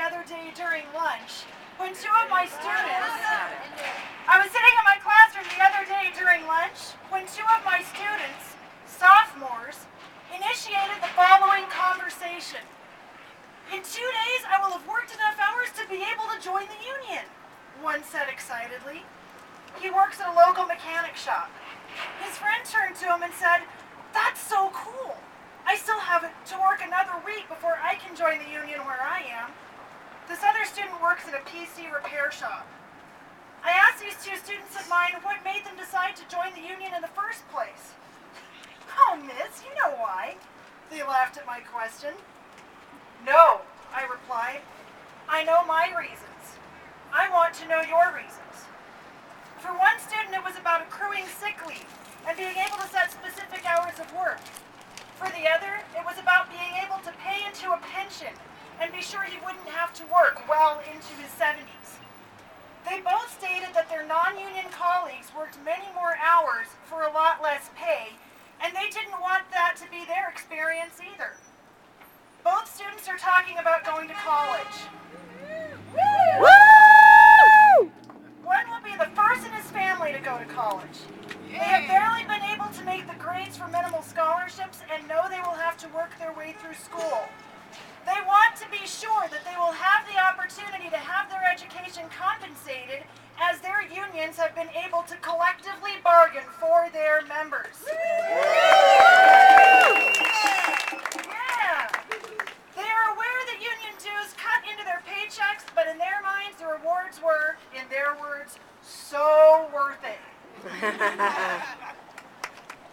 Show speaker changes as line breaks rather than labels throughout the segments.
other day during lunch when two of my students... I was sitting in my classroom the other day during lunch when two of my students, sophomores, initiated the following conversation. In 2 days, I will have worked enough hours to be able to join the union, one said excitedly. He works at a local mechanic shop. His friend turned to him and said, "That's so cool. I still have to work another week before I can join the union where I am." This other student works in a PC repair shop. I asked these two students of mine what made them decide to join the union in the first place. "Oh, miss, you know why." They laughed at my question. "No," I replied. "I know my reasons. I want to know your reasons." For one student, it was about accruing sick leave and being able to set specific hours of work. For the other, it was about being able to pay into a pension and be sure he wouldn't have to work well into his 70s. They both stated that their non-union colleagues worked many more hours for a lot less pay, and they didn't want that to be their experience either. Both students are talking about going to college. Woo! One will be the first in his family to go to college. They have barely been able to make the grades for minimal scholarships and know they will have to work their way through school. They want to be sure that they will have the opportunity to have their education compensated, as their unions have been able to collectively bargain for their members. Yeah! They are aware that union dues cut into their paychecks, but in their minds the rewards were, in their words, so worth it.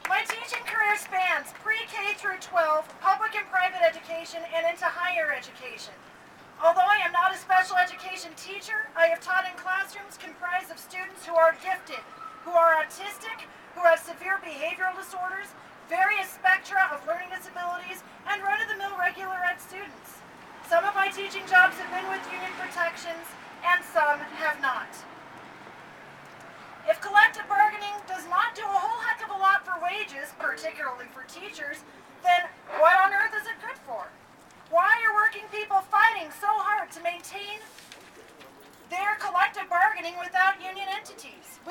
My teaching career spans pre-K through 12, public and private education, and into higher education. Although I am not a special education teacher, I have taught in classrooms comprised of students who are gifted, who are autistic, who have severe behavioral disorders, various spectra of learning disabilities, and run-of-the-mill regular ed students. Some of my teaching jobs have been with union protections, and some have not. If collective bargaining does not do a whole heck of a lot for wages, particularly for teachers, then what on earth is it good for? Why are working people fighting so hard to maintain their collective bargaining within union entities?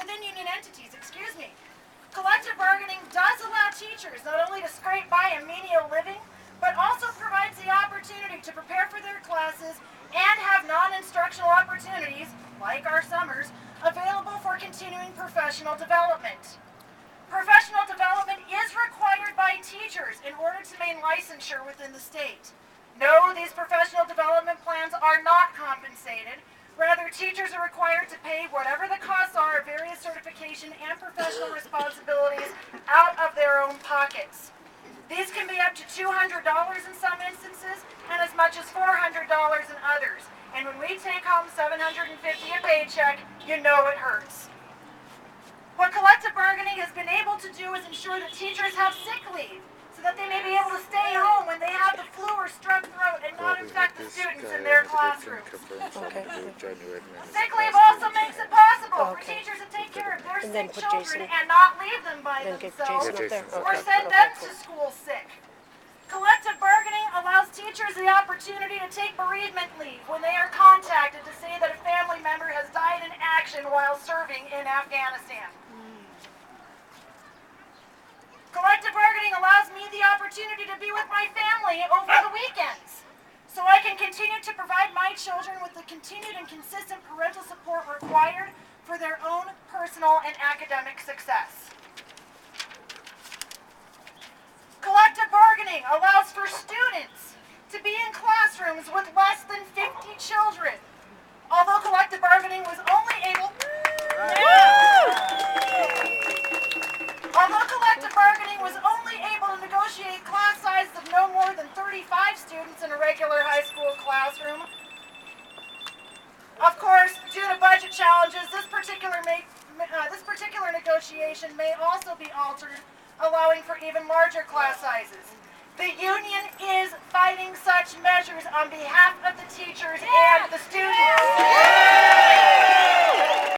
Collective bargaining does allow teachers not only to scrape by a menial living, but also provides the opportunity to prepare for their classes and have non-instructional opportunities, like our summers, available for continuing professional development. Professional development is required by teachers in order to maintain licensure within the state. No, these professional development plans are not compensated. Rather, teachers are required to pay whatever the costs are of various certification and professional responsibilities out of their own pockets. These can be up to $200 in some instances and as much as $400 in others. And when we take home $750 a paycheck, you know it hurts. What collective bargaining has been able to do is ensure that teachers have sick leave so that they may be able to stay home when they have the flu or strep throat and not infect the students in their classrooms. Sick leave also makes it possible for teachers to take care of their sick children and not leave them by themselves or send them to school sick. Collective bargaining allows teachers the opportunity to take bereavement leave when they are contacted to say that a family member has died in action while serving in Afghanistan. Collective bargaining allows me the opportunity to be with my family over the weekends, so I can continue to provide my children with the continued and consistent parental support required for their own personal and academic success. Collective bargaining allows for students to be in classrooms with less than 50 children. Although collective bargaining was only able to negotiate class sizes of no more than 35 students in a regular high school classroom, of course, due to budget challenges, this particular negotiation may also be altered, allowing for even larger class sizes. The union is fighting such measures on behalf of the teachers and